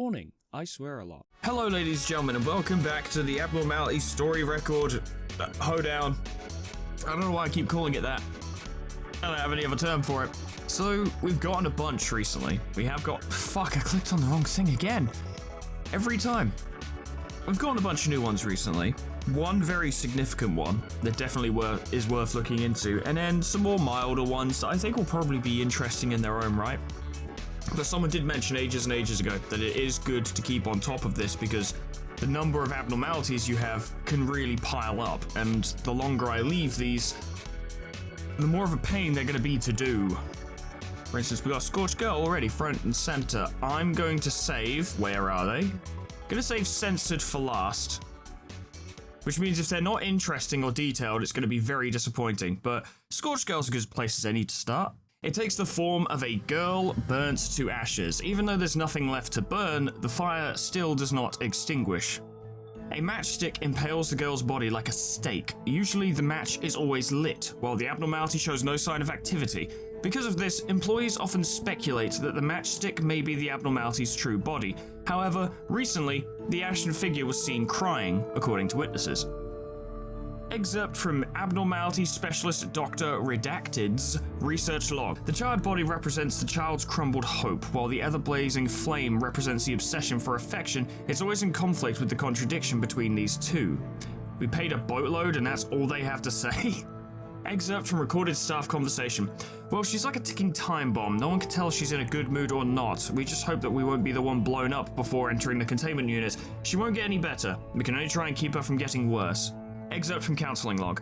Warning, I swear a lot. Hello ladies and gentlemen, and welcome back to the Abnormality story record hoedown. I don't know why I keep calling it that. I don't have any other term for it. So, we've gotten a bunch recently. We have got... Fuck, I clicked on the wrong thing again. Every time. We've gotten a bunch of new ones recently. One very significant one that definitely is worth looking into, and then some more milder ones that I think will probably be interesting in their own right. But someone did mention ages and ages ago that it is good to keep on top of this because the number of abnormalities you have can really pile up, and the longer I leave these, the more of a pain they're going to be to do. For instance, we got Scorched Girl already, front and center. I'm going to save... Where are they? Going to save Censored for last. Which means if they're not interesting or detailed, it's going to be very disappointing. But Scorched Girl's a good place as any to start. It takes the form of a girl burnt to ashes. Even though there's nothing left to burn, the fire still does not extinguish. A matchstick impales the girl's body like a stake. Usually the match is always lit, while the abnormality shows no sign of activity. Because of this, employees often speculate that the matchstick may be the abnormality's true body. However, recently, the ashen figure was seen crying, according to witnesses. Excerpt from Abnormality Specialist Dr. Redacted's research log. The charred body represents the child's crumbled hope, while the ever-blazing flame represents the obsession for affection. It's always in conflict with the contradiction between these two. We paid a boatload and that's all they have to say? Excerpt from recorded staff conversation. Well, she's like a ticking time bomb. No one can tell if she's in a good mood or not. We just hope that we won't be the one blown up before entering the containment unit. She won't get any better. We can only try and keep her from getting worse. Excerpt from counseling log.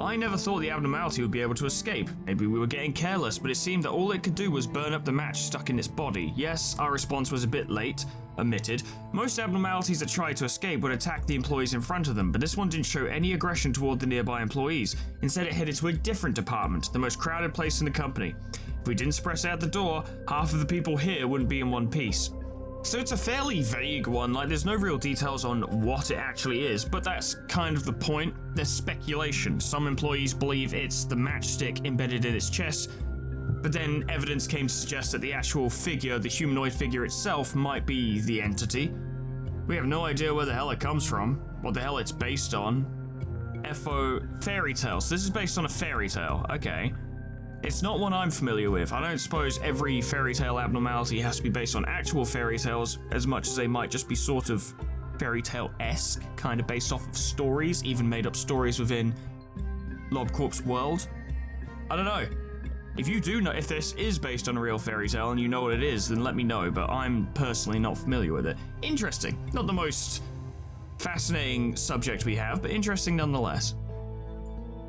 I never thought the abnormality would be able to escape. Maybe we were getting careless, but it seemed that all it could do was burn up the match stuck in its body. Yes, our response was a bit late. Admitted. Most abnormalities that tried to escape would attack the employees in front of them, but this one didn't show any aggression toward the nearby employees. Instead, it headed to a different department, the most crowded place in the company. If we didn't suppress it at the door, half of the people here wouldn't be in one piece. So it's a fairly vague one, like there's no real details on what it actually is, but that's kind of the point. There's speculation. Some employees believe it's the matchstick embedded in its chest, but then evidence came to suggest that the actual figure, the humanoid figure itself, might be the entity. We have no idea where the hell it comes from, what the hell it's based on. Fairy tales. This is based on a fairy tale. Okay. It's not one I'm familiar with. I don't suppose every fairy tale abnormality has to be based on actual fairy tales, as much as they might just be sort of fairy tale-esque, kind of based off of stories, even made up stories within LobCorp's world. I don't know. If you do know if this is based on a real fairy tale and you know what it is, then let me know, but I'm personally not familiar with it. Interesting. Not the most fascinating subject we have, but interesting nonetheless.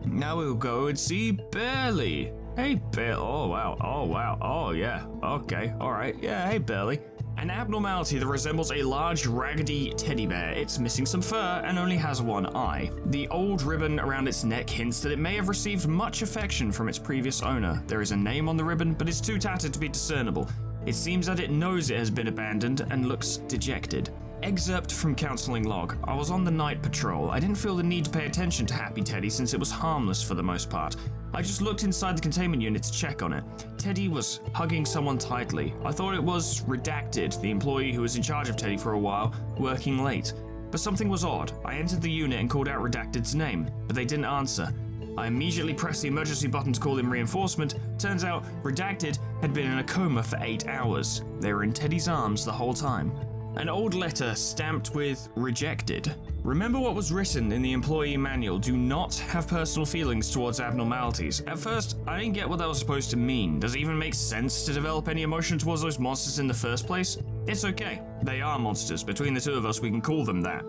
Now we'll go and see Barely. Hey, Barely. Oh, wow. Oh, wow. Oh, yeah. Okay. All right. Yeah, hey, Barely. An abnormality that resembles a large, raggedy teddy bear. It's missing some fur and only has one eye. The old ribbon around its neck hints that it may have received much affection from its previous owner. There is a name on the ribbon, but it's too tattered to be discernible. It seems that it knows it has been abandoned and looks dejected. Excerpt from counseling log. I was on the night patrol. I didn't feel the need to pay attention to Happy Teddy since it was harmless for the most part. I just looked inside the containment unit to check on it. Teddy was hugging someone tightly. I thought it was Redacted, the employee who was in charge of Teddy for a while, working late. But something was odd. I entered the unit and called out Redacted's name, but they didn't answer. I immediately pressed the emergency button to call in reinforcement. Turns out Redacted had been in a coma for 8 hours. They were in Teddy's arms the whole time. An old letter stamped with rejected. Remember what was written in the employee manual. Do not have personal feelings towards abnormalities. At first, I didn't get what that was supposed to mean. Does it even make sense to develop any emotion towards those monsters in the first place? It's okay. They are monsters. Between the two of us, we can call them that.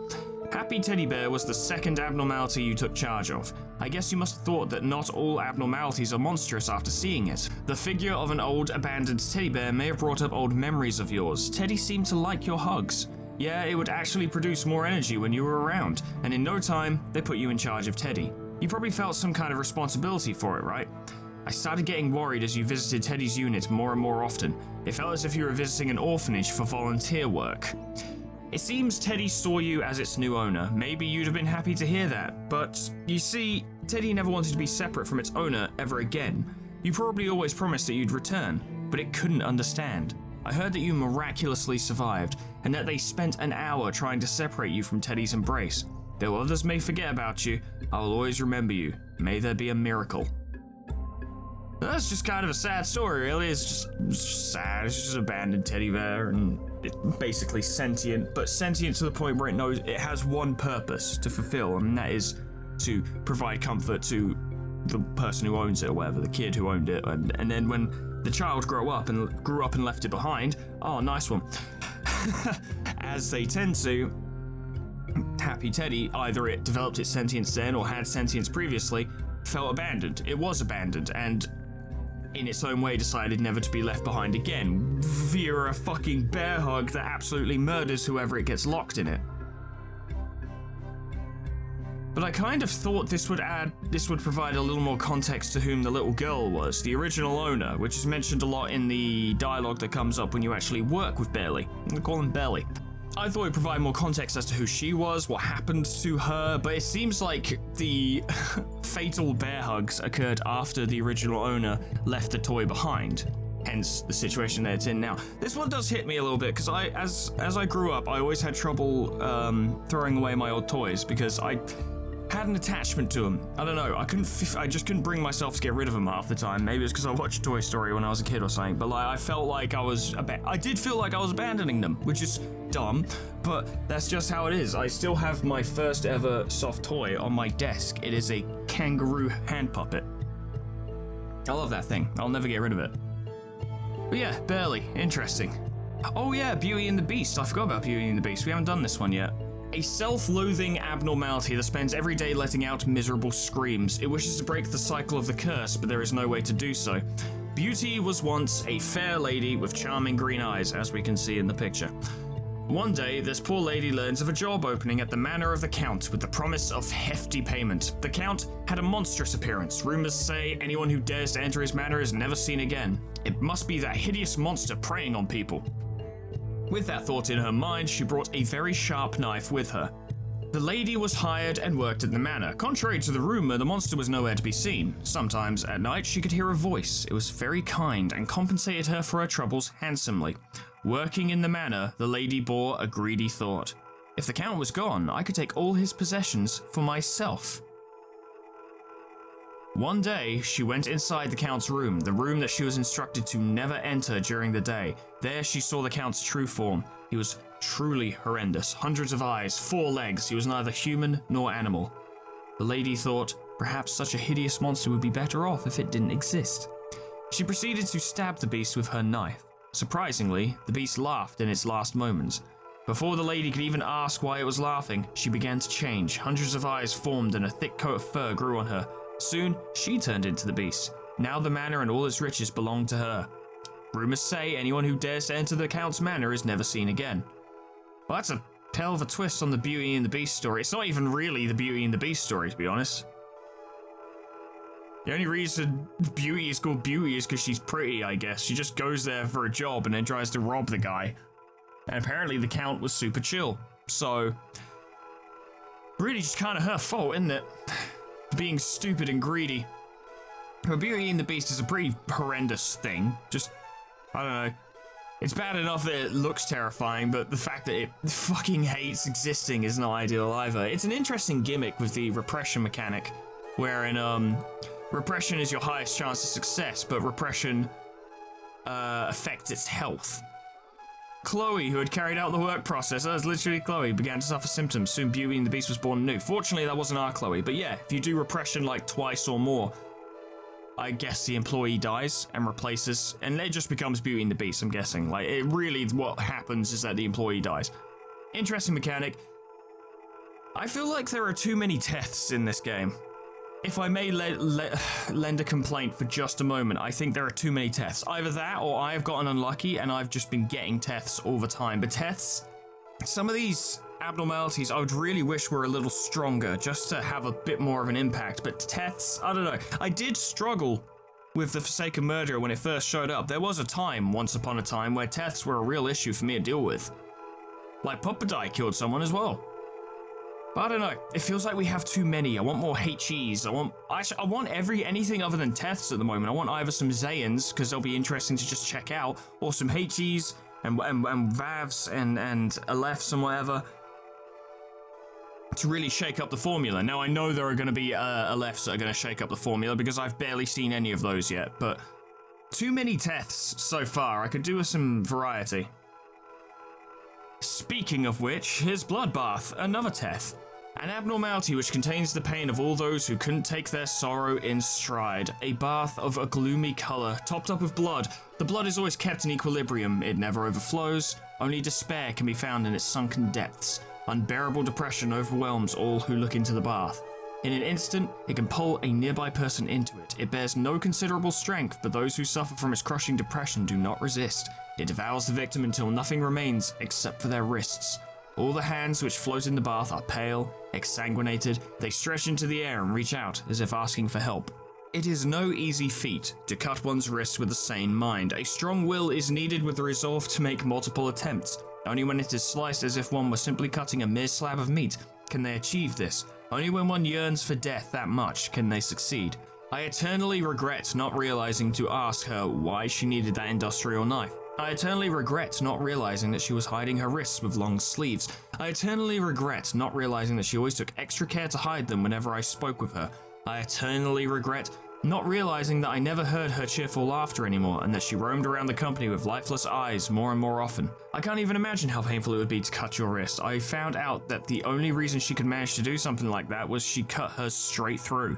Happy Teddy Bear was the second abnormality you took charge of. I guess you must have thought that not all abnormalities are monstrous after seeing it. The figure of an old abandoned teddy bear may have brought up old memories of yours. Teddy seemed to like your hugs. Yeah, it would actually produce more energy when you were around, and in no time, they put you in charge of Teddy. You probably felt some kind of responsibility for it, right? I started getting worried as you visited Teddy's unit more and more often. It felt as if you were visiting an orphanage for volunteer work. It seems Teddy saw you as its new owner. Maybe you'd have been happy to hear that, but you see, Teddy never wanted to be separate from its owner ever again. You probably always promised that you'd return, but it couldn't understand. I heard that you miraculously survived, and that they spent an hour trying to separate you from Teddy's embrace. Though others may forget about you, I will always remember you. May there be a miracle. That's just kind of a sad story, really. It's just sad. It's just an abandoned teddy bear, and it's basically sentient, but sentient to the point where it knows it has one purpose to fulfill, and that is to provide comfort to the person who owns it, or whatever, the kid who owned it. And then when the child grew up and left it behind, oh, nice one. As they tend to, Happy Teddy, either it developed its sentience then or had sentience previously, felt abandoned. It was abandoned, and in its own way decided never to be left behind again, via a fucking bear hug that absolutely murders whoever it gets locked in it. But I kind of thought this would provide a little more context to whom the little girl was, the original owner, which is mentioned a lot in the dialogue that comes up when you actually work with Bailey. I call him Belly. I thought it'd provide more context as to who she was, what happened to her, but it seems like the fatal bear hugs occurred after the original owner left the toy behind. Hence the situation that it's in now. This one does hit me a little bit because as I grew up, I always had trouble throwing away my old toys because I had an attachment to them. I don't know. I just couldn't bring myself to get rid of them half the time. Maybe it's because I watched Toy Story when I was a kid or something. But like, I felt like I did feel like I was abandoning them, which is dumb. But that's just how it is. I still have my first ever soft toy on my desk. It is a kangaroo hand puppet. I love that thing. I'll never get rid of it. But yeah, barely. Interesting. Oh yeah, Beauty and the Beast. I forgot about Beauty and the Beast. We haven't done this one yet. A self-loathing abnormality that spends every day letting out miserable screams. It wishes to break the cycle of the curse, but there is no way to do so. Beauty was once a fair lady with charming green eyes, as we can see in the picture. One day, this poor lady learns of a job opening at the manor of the Count with the promise of hefty payment. The Count had a monstrous appearance. Rumors say anyone who dares to enter his manor is never seen again. It must be that hideous monster preying on people. With that thought in her mind, she brought a very sharp knife with her. The lady was hired and worked at the manor. Contrary to the rumor, the monster was nowhere to be seen. Sometimes at night, she could hear a voice. It was very kind and compensated her for her troubles handsomely. Working in the manor, the lady bore a greedy thought. If the Count was gone, I could take all his possessions for myself. One day, she went inside the Count's room, the room that she was instructed to never enter during the day. There she saw the Count's true form. He was truly horrendous. Hundreds of eyes, 4 legs. He was neither human nor animal. The lady thought, perhaps such a hideous monster would be better off if it didn't exist. She proceeded to stab the beast with her knife. Surprisingly, the beast laughed in its last moments. Before the lady could even ask why it was laughing, she began to change. Hundreds of eyes formed and a thick coat of fur grew on her. Soon, she turned into the beast. Now the manor and all its riches belonged to her. Rumors say anyone who dares to enter the Count's manor is never seen again. Well, that's a hell of a twist on the Beauty and the Beast story. It's not even really the Beauty and the Beast story, to be honest. The only reason Beauty is called Beauty is because she's pretty, I guess. She just goes there for a job and then tries to rob the guy. And apparently the Count was super chill. So, really just kind of her fault, isn't it? Being stupid and greedy. But Beauty and the Beast is a pretty horrendous thing. Just, I don't know. It's bad enough that it looks terrifying, but the fact that it fucking hates existing is not ideal either. It's an interesting gimmick with the repression mechanic, wherein repression is your highest chance of success, but repression affects its health. Chloe, who had carried out the work process, that was literally Chloe, began to suffer symptoms. Soon Beauty and the Beast was born anew. Fortunately, that wasn't our Chloe, but yeah, if you do repression like twice or more, I guess the employee dies and replaces, and it just becomes Beauty and the Beast, I'm guessing. Like, it really, what happens is that the employee dies. Interesting mechanic. I feel like there are too many deaths in this game. If I may lend a complaint for just a moment, I think there are too many deaths. Either that, or I have gotten unlucky and I've just been getting deaths all the time. But deaths, some of these abnormalities I would really wish were a little stronger, just to have a bit more of an impact. But deaths, I don't know. I did struggle with the Forsaken Murderer when it first showed up. There was a time, once upon a time, where deaths were a real issue for me to deal with. Like Puppet killed someone as well. But I don't know, it feels like we have too many. I want more HEs. I want anything other than Teths at the moment. I want either some Zayans, because they'll be interesting to just check out, or some HEs and Vavs and Alephs and whatever, to really shake up the formula. Now, I know there are going to be Alephs that are going to shake up the formula, because I've barely seen any of those yet, but too many Teths so far. I could do with some variety. Speaking of which, here's Bloodbath, another Teth. An abnormality which contains the pain of all those who couldn't take their sorrow in stride. A bath of a gloomy colour, topped up with blood. The blood is always kept in equilibrium, it never overflows. Only despair can be found in its sunken depths. Unbearable depression overwhelms all who look into the bath. In an instant, it can pull a nearby person into it. It bears no considerable strength, but those who suffer from its crushing depression do not resist. It devours the victim until nothing remains except for their wrists. All the hands which float in the bath are pale, exsanguinated. They stretch into the air and reach out as if asking for help. It is no easy feat to cut one's wrists with a sane mind. A strong will is needed with the resolve to make multiple attempts. Only when it is sliced as if one were simply cutting a mere slab of meat can they achieve this. Only when one yearns for death that much can they succeed. I eternally regret not realizing to ask her why she needed that industrial knife. I eternally regret not realizing that she was hiding her wrists with long sleeves. I eternally regret not realizing that she always took extra care to hide them whenever I spoke with her. I eternally regret not realizing that I never heard her cheerful laughter anymore, and that she roamed around the company with lifeless eyes more and more often. I can't even imagine how painful it would be to cut your wrist. I found out that the only reason she could manage to do something like that was she cut hers straight through.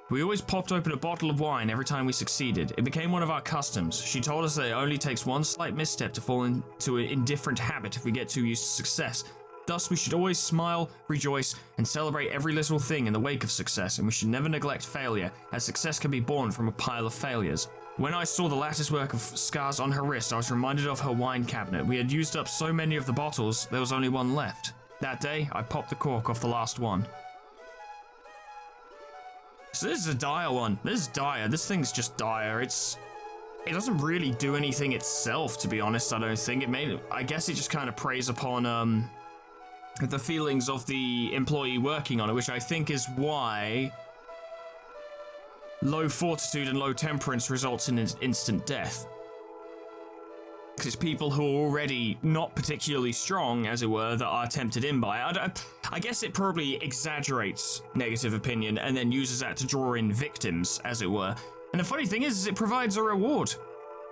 We always popped open a bottle of wine every time we succeeded. It became one of our customs. She told us that it only takes one slight misstep to fall into an indifferent habit if we get too used to success. Thus, we should always smile, rejoice, and celebrate every little thing in the wake of success, and we should never neglect failure, as success can be born from a pile of failures. When I saw the lattice work of scars on her wrist, I was reminded of her wine cabinet. We had used up so many of the bottles, there was only one left. That day, I popped the cork off the last one. So this is a dire one. This is dire. This thing's just dire. It doesn't really do anything itself, to be honest, I don't think. I guess it just kind of preys upon, the feelings of the employee working on it, which I think is why low fortitude and low temperance results in instant death. Because it's people who are already not particularly strong, as it were, that are tempted in by it. I guess it probably exaggerates negative opinion and then uses that to draw in victims, as it were. And the funny thing is it provides a reward.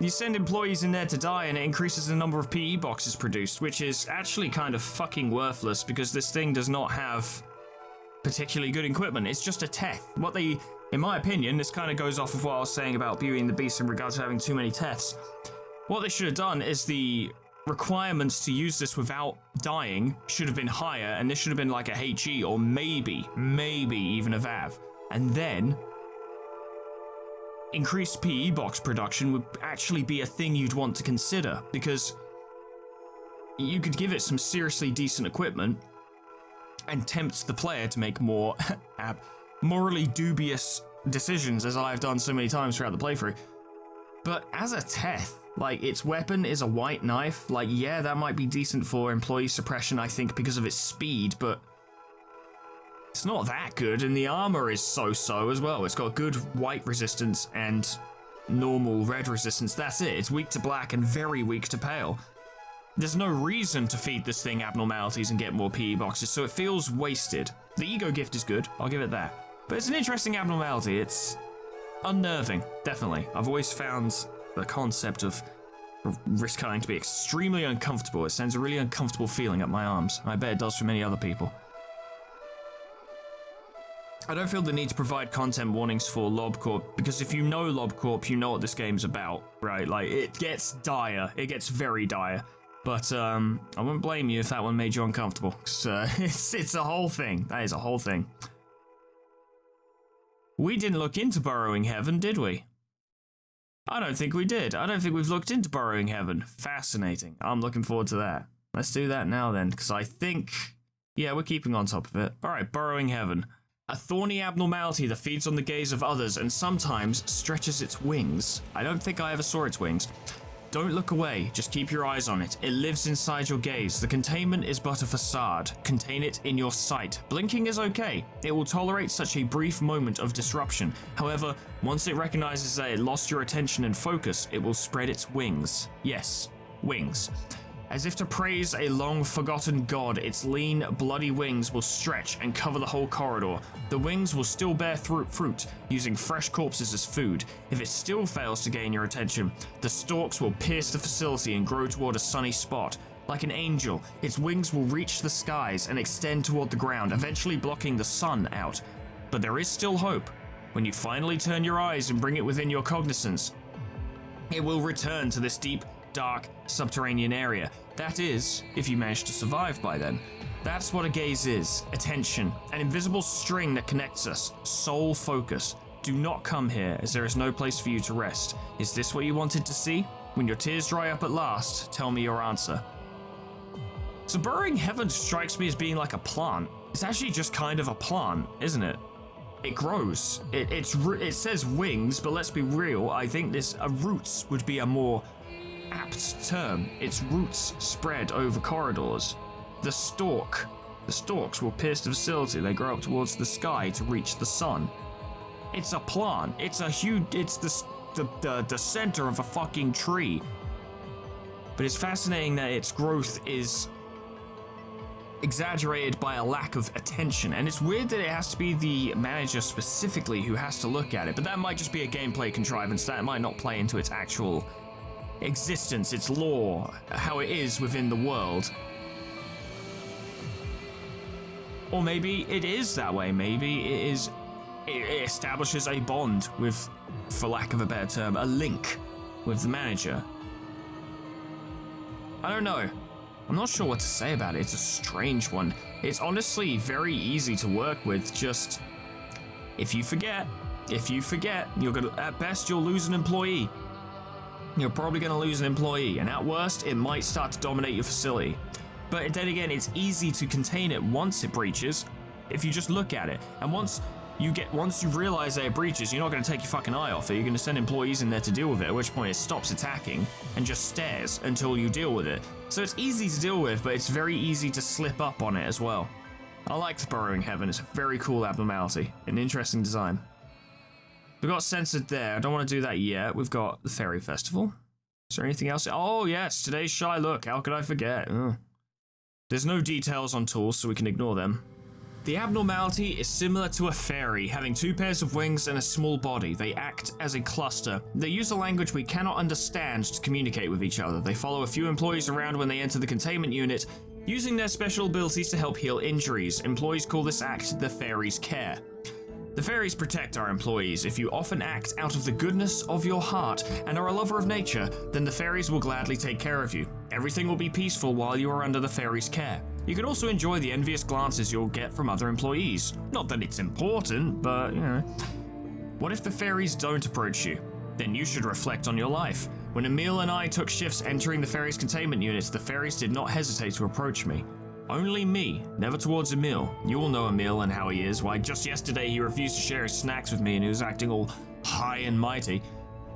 You send employees in there to die and it increases the number of PE boxes produced, which is actually kind of fucking worthless because this thing does not have particularly good equipment. It's just a Teth. In my opinion, this kind of goes off of what I was saying about Beauty and the Beast in regards to having too many Teths. What they should have done is the requirements to use this without dying should have been higher, and this should have been like a HE or maybe even a VAV. And then increased PE box production would actually be a thing you'd want to consider, because you could give it some seriously decent equipment and tempt the player to make more morally dubious decisions, as I've done so many times throughout the playthrough. But as a Teth, like, its weapon is a white knife. Like, yeah, that might be decent for employee suppression, I think, because of its speed, but it's not that good, and the armor is so-so as well. It's got good white resistance and normal red resistance. That's it. It's weak to black and very weak to pale. There's no reason to feed this thing abnormalities and get more PE boxes, so it feels wasted. The ego gift is good, I'll give it that. But it's an interesting abnormality. It's unnerving, definitely. I've always found the concept of wrist cutting to be extremely uncomfortable. It sends a really uncomfortable feeling up my arms. I bet it does for many other people. I don't feel the need to provide content warnings for LobCorp, because if you know LobCorp, you know what this game's about, right? Like, it gets dire. It gets very dire. But, I wouldn't blame you if that one made you uncomfortable. Because, it's a whole thing. That is a whole thing. We didn't look into Burrowing Heaven, did we? I don't think we did. I don't think we've looked into Burrowing Heaven. Fascinating. I'm looking forward to that. Let's do that now then, because I think... yeah, we're keeping on top of it. Alright, Burrowing Heaven. A thorny abnormality that feeds on the gaze of others and sometimes stretches its wings. I don't think I ever saw its wings. Don't look away, just keep your eyes on it. It lives inside your gaze. The containment is but a facade. Contain it in your sight. Blinking is okay. It will tolerate such a brief moment of disruption. However, once it recognizes that it lost your attention and focus, it will spread its wings. Yes, wings. As if to praise a long-forgotten god, its lean, bloody wings will stretch and cover the whole corridor. The wings will still bear fruit, using fresh corpses as food. If it still fails to gain your attention, the stalks will pierce the facility and grow toward a sunny spot. Like an angel, its wings will reach the skies and extend toward the ground, eventually blocking the sun out. But there is still hope. When you finally turn your eyes and bring it within your cognizance, it will return to this deep, dark, subterranean area. That is, if you manage to survive by then. That's what a gaze is. Attention. An invisible string that connects us. Sole focus. Do not come here, as there is no place for you to rest. Is this what you wanted to see? When your tears dry up at last, tell me your answer. So burrowing heaven strikes me as being like a plant. It's actually just kind of a plant, isn't it? It grows. It says wings, but let's be real. I think roots would be a more apt term. Its roots spread over corridors. The stalks will pierce the facility. They grow up towards the sky to reach the sun. It's a plant. It's the center of a fucking tree. But it's fascinating that its growth is exaggerated by a lack of attention, and it's weird that it has to be the manager specifically who has to look at it, but that might just be a gameplay contrivance. That might not play into its actual existence, its lore, how it is within the world. Or maybe it is that way. Maybe it establishes a bond with, for lack of a better term, a link with the manager. I don't know. I'm not sure what to say about it. It's a strange one. It's honestly very easy to work with. Just if you forget, you're gonna, at best, you'll lose an employee. You're probably gonna lose an employee, and at worst, it might start to dominate your facility. But then again, it's easy to contain it once it breaches, if you just look at it. And once you realize that it breaches, you're not gonna take your fucking eye off it. You're gonna send employees in there to deal with it, at which point it stops attacking and just stares until you deal with it. So it's easy to deal with, but it's very easy to slip up on it as well. I like the Burrowing Heaven. It's a very cool abnormality. An interesting design. We've got censored there. I don't want to do that yet. We've got the Fairy Festival. Is there anything else? Oh, yes. Today's shy look. How could I forget? Ugh. There's no details on tools, so we can ignore them. The abnormality is similar to a fairy, having two pairs of wings and a small body. They act as a cluster. They use a language we cannot understand to communicate with each other. They follow a few employees around when they enter the containment unit, using their special abilities to help heal injuries. Employees call this act the fairy's care. The fairies protect our employees. If you often act out of the goodness of your heart and are a lover of nature, then the fairies will gladly take care of you. Everything will be peaceful while you are under the fairies' care. You can also enjoy the envious glances you'll get from other employees. Not that it's important, but, you know. What if the fairies don't approach you? Then you should reflect on your life. When Emil and I took shifts entering the fairies' containment units, the fairies did not hesitate to approach me. Only me, never towards Emil. You all know Emil and how he is. Why, just yesterday he refused to share his snacks with me and he was acting all high and mighty.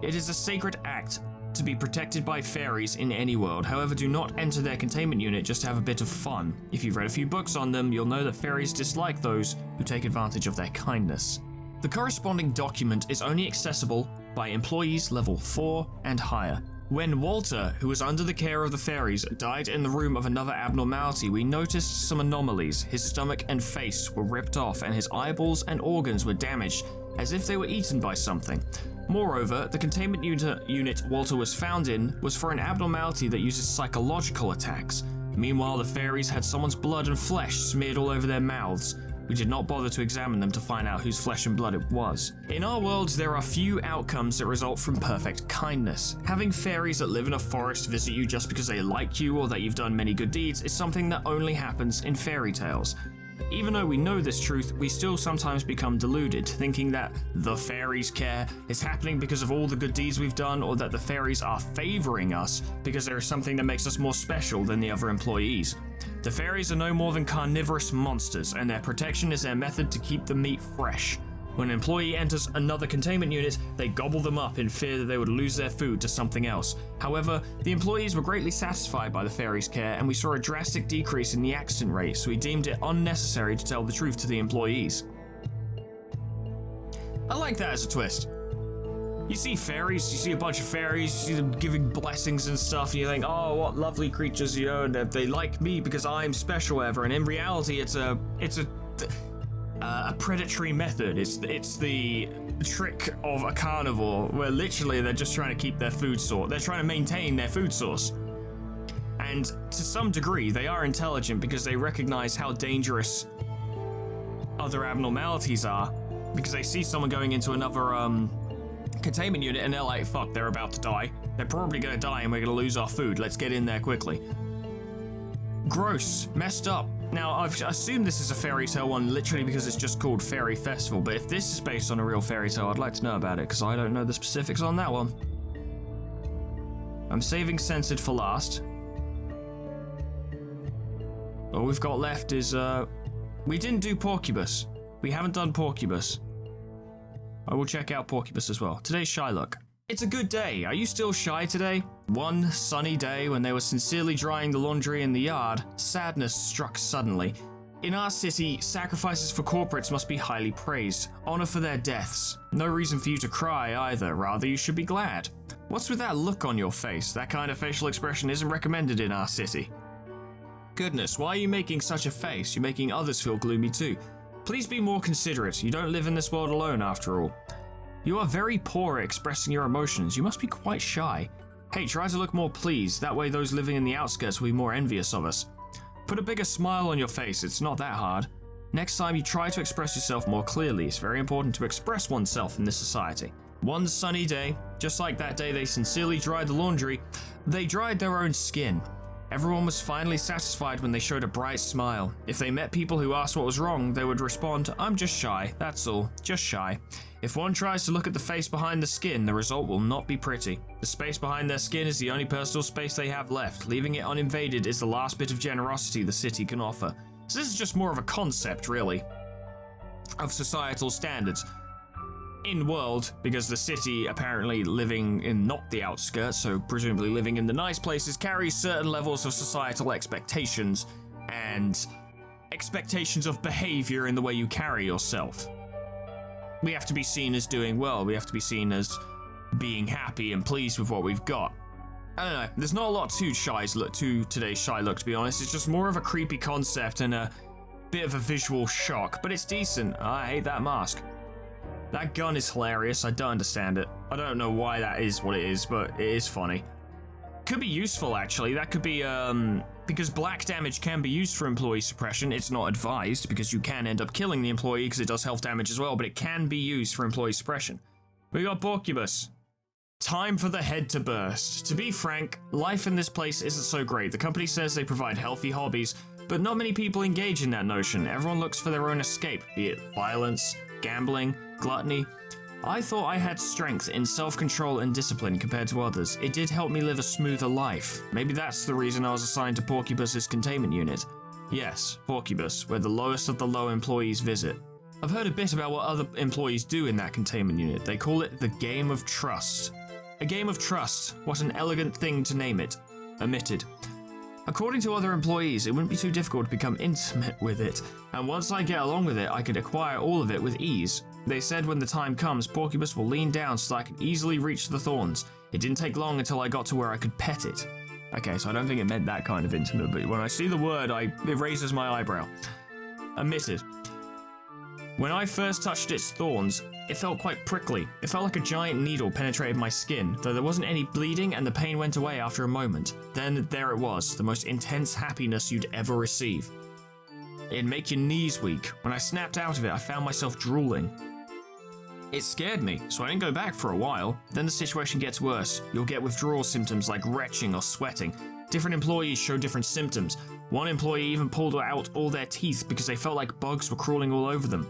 It is a sacred act to be protected by fairies in any world. However, do not enter their containment unit just to have a bit of fun. If you've read a few books on them, you'll know that fairies dislike those who take advantage of their kindness. The corresponding document is only accessible by employees level 4 and higher. When Walter, who was under the care of the fairies, died in the room of another abnormality, we noticed some anomalies. His stomach and face were ripped off, and his eyeballs and organs were damaged, as if they were eaten by something. Moreover, the containment unit Walter was found in was for an abnormality that uses psychological attacks. Meanwhile, the fairies had someone's blood and flesh smeared all over their mouths. We did not bother to examine them to find out whose flesh and blood it was. In our world, there are few outcomes that result from perfect kindness. Having fairies that live in a forest visit you just because they like you or that you've done many good deeds is something that only happens in fairy tales. Even though we know this truth, we still sometimes become deluded, thinking that the fairies' care is happening because of all the good deeds we've done, or that the fairies are favoring us because there is something that makes us more special than the other employees. The fairies are no more than carnivorous monsters, and their protection is their method to keep the meat fresh. When an employee enters another containment unit, they gobble them up in fear that they would lose their food to something else. However, the employees were greatly satisfied by the fairies' care, and we saw a drastic decrease in the accident rate, so we deemed it unnecessary to tell the truth to the employees. I like that as a twist. You see fairies, you see a bunch of fairies, you see them giving blessings and stuff, and you think, oh, what lovely creatures, you know, and they like me because I'm special, whatever. And in reality, it's a predatory method. It's the trick of a carnivore, where literally they're just trying to keep their food source. They're trying to maintain their food source. And to some degree, they are intelligent because they recognize how dangerous other abnormalities are, because they see someone going into another containment unit and they're like, fuck, they're about to die. They're probably gonna die and we're gonna lose our food. Let's get in there quickly. Gross. Messed up. Now, I've assumed this is a fairy tale one literally because it's just called Fairy Festival, but if this is based on a real fairy tale, I'd like to know about it, because I don't know the specifics on that one. I'm saving censored for last. All we've got left is, we didn't do Porcubus. We haven't done Porcubus. I will check out Porcubus as well. Today's shy look. It's a good day. Are you still shy today? One sunny day when they were sincerely drying the laundry in the yard, sadness struck suddenly. In our city, sacrifices for corporates must be highly praised. Honor for their deaths. No reason for you to cry either, rather you should be glad. What's with that look on your face? That kind of facial expression isn't recommended in our city. Goodness, why are you making such a face? You're making others feel gloomy too. Please be more considerate. You don't live in this world alone after all. You are very poor at expressing your emotions. You must be quite shy. Hey, try to look more pleased. That way those living in the outskirts will be more envious of us. Put a bigger smile on your face. It's not that hard. Next time you try to express yourself more clearly. It's very important to express oneself in this society. One sunny day, just like that day they sincerely dried the laundry, they dried their own skin. Everyone was finally satisfied when they showed a bright smile. If they met people who asked what was wrong, they would respond, I'm just shy, that's all, just shy. If one tries to look at the face behind the skin, the result will not be pretty. The space behind their skin is the only personal space they have left. Leaving it uninvaded is the last bit of generosity the city can offer. So this is just more of a concept, really, of societal standards. In world, because the city apparently living in not the outskirts, so presumably living in the nice places, carries certain levels of societal expectations and expectations of behavior in the way you carry yourself. We have to be seen as doing well. We have to be seen as being happy and pleased with what we've got. I don't know. There's not a lot to today's shy look, to be honest. It's just more of a creepy concept and a bit of a visual shock, but it's decent. I hate that mask. That gun is hilarious. I don't understand it. I don't know why that is what it is, but it is funny. Could be useful, actually. That could be, because black damage can be used for employee suppression. It's not advised, because you can end up killing the employee, because it does health damage as well, but it can be used for employee suppression. We got Porcubus. Time for the head to burst. To be frank, life in this place isn't so great. The company says they provide healthy hobbies, but not many people engage in that notion. Everyone looks for their own escape, be it violence, gambling, gluttony. I thought I had strength in self-control and discipline compared to others. It did help me live a smoother life. Maybe that's the reason I was assigned to Porcubus's containment unit. Yes, Porcubus, where the lowest of the low employees visit. I've heard a bit about what other employees do in that containment unit. They call it the Game of Trust. A game of trust. What an elegant thing to name it. Omitted. According to other employees, it wouldn't be too difficult to become intimate with it, and once I get along with it, I could acquire all of it with ease. They said when the time comes, Porcubus will lean down so that I can easily reach the thorns. It didn't take long until I got to where I could pet it. Okay, so I don't think it meant that kind of intimate, but when I see the word, it raises my eyebrow. Omitted. When I first touched its thorns, it felt quite prickly. It felt like a giant needle penetrated my skin, though there wasn't any bleeding and the pain went away after a moment. Then there it was, the most intense happiness you'd ever receive. It'd make your knees weak. When I snapped out of it, I found myself drooling. It scared me, so I didn't go back for a while. Then the situation gets worse. You'll get withdrawal symptoms like retching or sweating. Different employees show different symptoms. One employee even pulled out all their teeth because they felt like bugs were crawling all over them.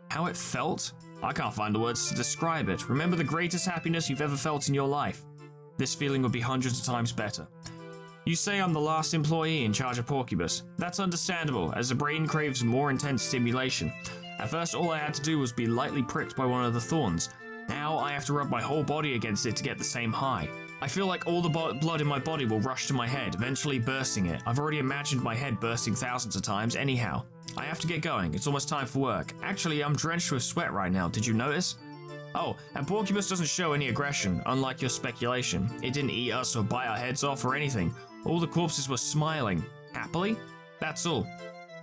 How it felt? I can't find the words to describe it. Remember the greatest happiness you've ever felt in your life. This feeling would be hundreds of times better. You say I'm the last employee in charge of Porcubus. That's understandable, as the brain craves more intense stimulation. At first, all I had to do was be lightly pricked by one of the thorns. Now I have to rub my whole body against it to get the same high. I feel like all the blood in my body will rush to my head, eventually bursting it. I've already imagined my head bursting thousands of times anyhow. I have to get going. It's almost time for work. Actually, I'm drenched with sweat right now. Did you notice? Oh, and Porcupus doesn't show any aggression, unlike your speculation. It didn't eat us or bite our heads off or anything. All the corpses were smiling. Happily? That's all.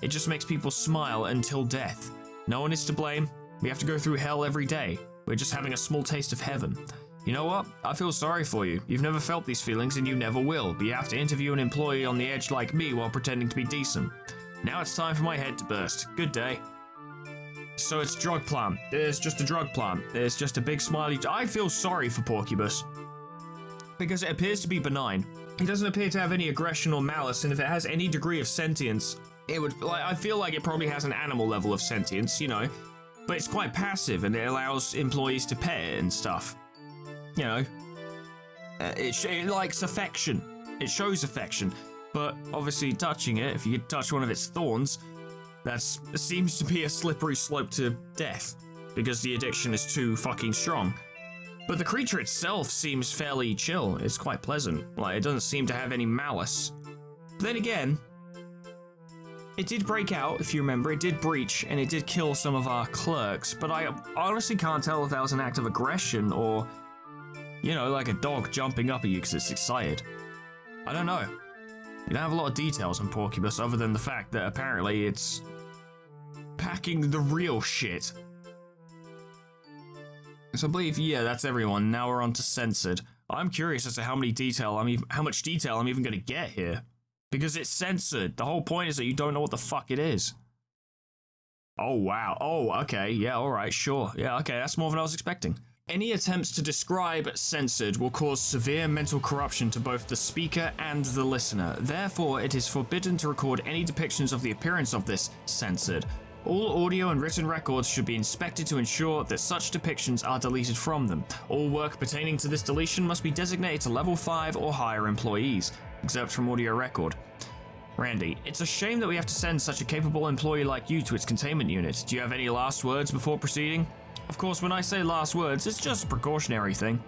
It just makes people smile until death. No one is to blame. We have to go through hell every day. We're just having a small taste of heaven. You know what? I feel sorry for you. You've never felt these feelings and you never will, but you have to interview an employee on the edge like me while pretending to be decent. Now it's time for my head to burst. Good day. So it's drug plant. It's just a drug plant. It's just a big smiley. I feel sorry for Porcupus, because it appears to be benign. It doesn't appear to have any aggression or malice, and if it has any degree of sentience, it would, I feel like it probably has an animal level of sentience, you know, but it's quite passive and it allows employees to pet it and stuff. You know, it likes affection. It shows affection, but obviously touching it, if you touch one of its thorns, that seems to be a slippery slope to death, because the addiction is too fucking strong. But the creature itself seems fairly chill. It's quite pleasant. Like, it doesn't seem to have any malice. But then again, it did break out, if you remember. It did breach, and it did kill some of our clerks, but I honestly can't tell if that was an act of aggression or, you know, like a dog jumping up at you because it's excited. I don't know. You don't have a lot of details on Porcupus other than the fact that apparently it's packing the real shit. So I believe, yeah, that's everyone. Now we're on to censored. I'm curious as to how much detail I'm even going to get here. Because it's censored. The whole point is that you don't know what the fuck it is. Oh, wow. Oh, okay. Yeah, alright, sure. Yeah, okay, that's more than I was expecting. Any attempts to describe censored will cause severe mental corruption to both the speaker and the listener. Therefore, it is forbidden to record any depictions of the appearance of this censored. All audio and written records should be inspected to ensure that such depictions are deleted from them. All work pertaining to this deletion must be designated to level 5 or higher employees, except from audio record. Randy, it's a shame that we have to send such a capable employee like you to its containment unit. Do you have any last words before proceeding? Of course, when I say last words, it's just a precautionary thing.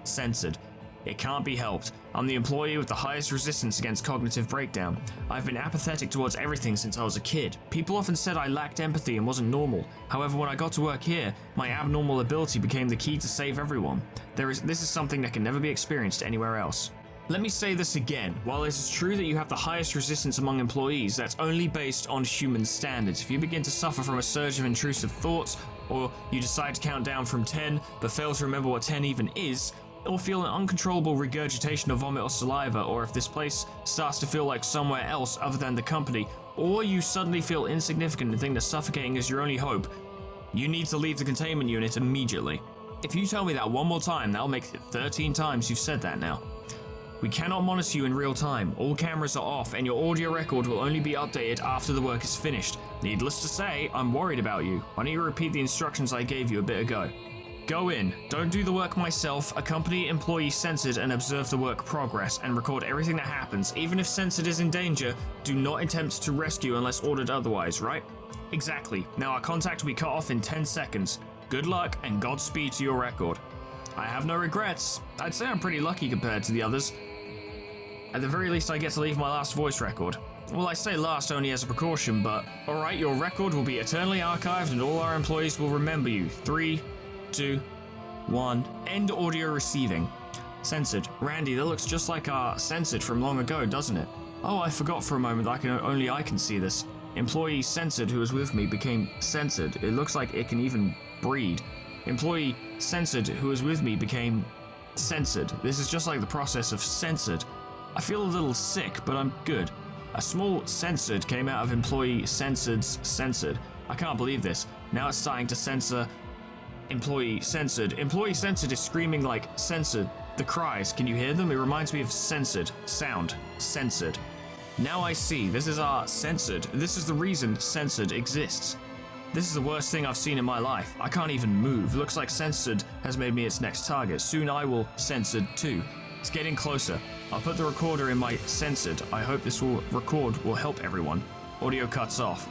Censored. It can't be helped. I'm the employee with the highest resistance against cognitive breakdown. I've been apathetic towards everything since I was a kid. People often said I lacked empathy and wasn't normal. However, when I got to work here, my abnormal ability became the key to save everyone. This is something that can never be experienced anywhere else. Let me say this again. While it is true that you have the highest resistance among employees, that's only based on human standards. If you begin to suffer from a surge of intrusive thoughts, or you decide to count down from 10, but fail to remember what 10 even is, or feel an uncontrollable regurgitation of vomit or saliva, or if this place starts to feel like somewhere else other than the company, or you suddenly feel insignificant and think that suffocating is your only hope, you need to leave the containment unit immediately. If you tell me that one more time, that'll make it 13 times you've said that now. We cannot monitor you in real time. All cameras are off, and your audio record will only be updated after the work is finished. Needless to say, I'm worried about you. Why don't you repeat the instructions I gave you a bit ago? Go in, don't do the work myself, accompany employee censored and observe the work progress, and record everything that happens. Even if censored is in danger, do not attempt to rescue unless ordered otherwise, right? Exactly. Now our contact will be cut off in 10 seconds. Good luck and Godspeed to your record. I have no regrets. I'd say I'm pretty lucky compared to the others. At the very least, I get to leave my last voice record. Well, I say last only as a precaution, but alright, your record will be eternally archived and all our employees will remember you. 3, 2, 1. End audio receiving. Censored. Randy, that looks just like our censored from long ago, doesn't it? Oh, I forgot for a moment that only I can see this. Employee censored who was with me became censored. It looks like it can even breed. Employee censored who was with me became censored. This is just like the process of censored. I feel a little sick, but I'm good. A small censored came out of employee censored's censored. I can't believe this. Now it's starting to censor employee censored. Employee censored is screaming like censored. The cries, can you hear them? It reminds me of censored. Sound. Censored. Now I see. This is our censored. This is the reason censored exists. This is the worst thing I've seen in my life. I can't even move. Looks like censored has made me its next target. Soon I will censored too. It's getting closer. I'll put the recorder in my censored. I hope this record will help everyone. Audio cuts off.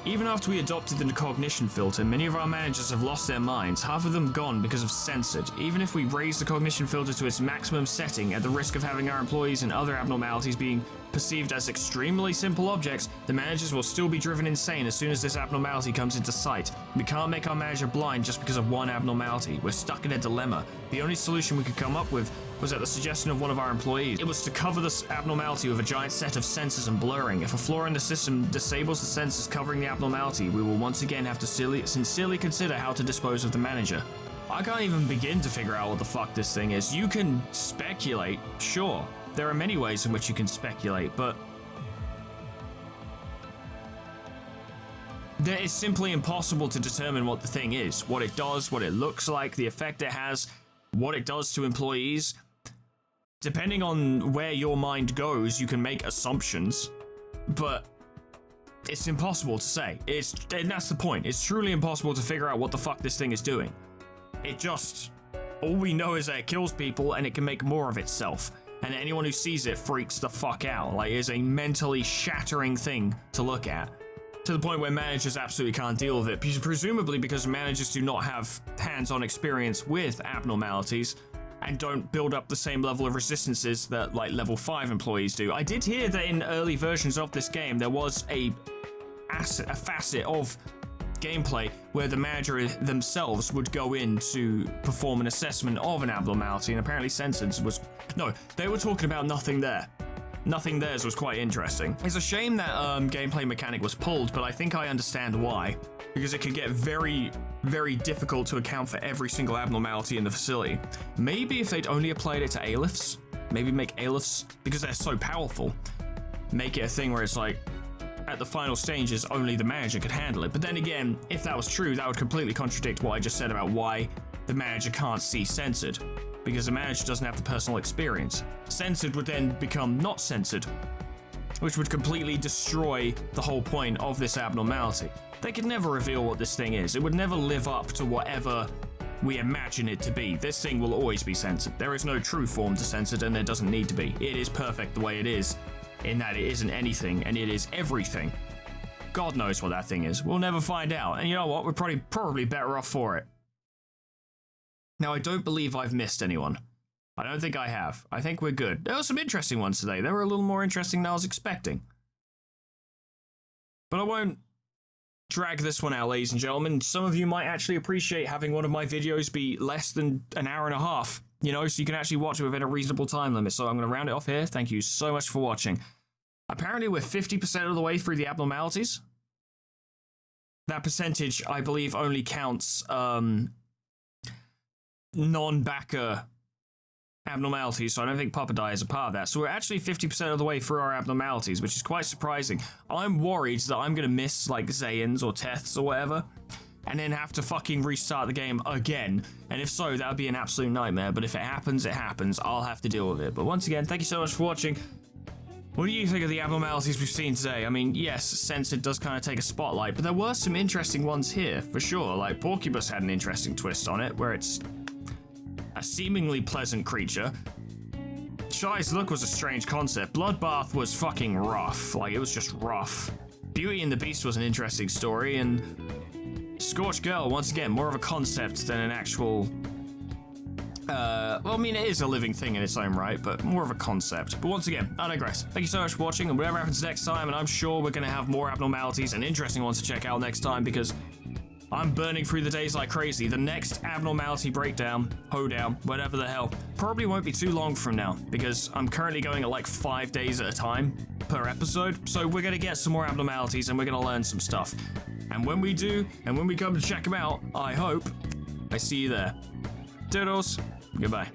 Even after we adopted the cognition filter, many of our managers have lost their minds, half of them gone because of censored. Even if we raise the cognition filter to its maximum setting, at the risk of having our employees and other abnormalities being perceived as extremely simple objects, the managers will still be driven insane as soon as this abnormality comes into sight. We can't make our manager blind just because of one abnormality. We're stuck in a dilemma. The only solution we could come up with was at the suggestion of one of our employees. It was to cover this abnormality with a giant set of sensors and blurring. If a flaw in the system disables the sensors covering the abnormality, we will once again have to sincerely consider how to dispose of the manager. I can't even begin to figure out what the fuck this thing is. You can speculate, sure. There are many ways in which you can speculate, but it's simply impossible to determine what the thing is, what it does, what it looks like, the effect it has, what it does to employees. Depending on where your mind goes, you can make assumptions, but it's impossible to say. And that's the point. It's truly impossible to figure out what the fuck this thing is doing. All we know is that it kills people and it can make more of itself. And anyone who sees it freaks the fuck out. Like, it's a mentally shattering thing to look at. To the point where managers absolutely can't deal with it. Presumably because managers do not have hands-on experience with abnormalities and don't build up the same level of resistances that, like, level 5 employees do. I did hear that in early versions of this game, there was a facet of gameplay where the manager themselves would go in to perform an assessment of an abnormality, and apparently censored was... No, they were talking about nothing there. Nothing theirs was quite interesting. It's a shame that gameplay mechanic was pulled, but I think I understand why. Because it could get very, very difficult to account for every single abnormality in the facility. Maybe if they'd only applied it to aleph, maybe make alephs, because they're so powerful, make it a thing where it's like, at the final stages, only the manager could handle it. But then again, if that was true, that would completely contradict what I just said about why the manager can't see censored. Because the manager doesn't have the personal experience. Censored would then become not censored, which would completely destroy the whole point of this abnormality. They could never reveal what this thing is. It would never live up to whatever we imagine it to be. This thing will always be censored. There is no true form to censored, and there doesn't need to be. It is perfect the way it is, in that it isn't anything, and it is everything. God knows what that thing is. We'll never find out. And you know what? We're probably better off for it. Now, I don't believe I've missed anyone. I don't think I have. I think we're good. There were some interesting ones today. They were a little more interesting than I was expecting. But I won't drag this one out, ladies and gentlemen. Some of you might actually appreciate having one of my videos be less than an hour and a half, you know, so you can actually watch it within a reasonable time limit. So I'm going to round it off here. Thank you so much for watching. Apparently, we're 50% of the way through the abnormalities. That percentage, I believe, only counts non-backer abnormalities, so I don't think Papadai is a part of that. So we're actually 50% of the way through our abnormalities, which is quite surprising. I'm worried that I'm going to miss, like, Zayans or Teths or whatever, and then have to fucking restart the game again. And if so, that would be an absolute nightmare. But if it happens, it happens. I'll have to deal with it. But once again, thank you so much for watching. What do you think of the abnormalities we've seen today? I mean, yes, censored does kind of take a spotlight, but there were some interesting ones here, for sure. Like, Porcubus had an interesting twist on it, where it's a seemingly pleasant creature. Shy's Look was a strange concept. Bloodbath was fucking rough. Like, it was just rough. Beauty and the Beast was an interesting story, and Scorched Girl, once again, more of a concept than an actual... well, I mean, it is a living thing in its own right, but more of a concept. But once again, I digress. Thank you so much for watching, and whatever happens next time, and I'm sure we're going to have more abnormalities and interesting ones to check out next time, because I'm burning through the days like crazy. The next abnormality breakdown, hoedown, whatever the hell, probably won't be too long from now, because I'm currently going at like 5 days at a time per episode, so we're going to get some more abnormalities, and we're going to learn some stuff. And when we do, and when we come to check them out, I hope I see you there. Doodles. Goodbye.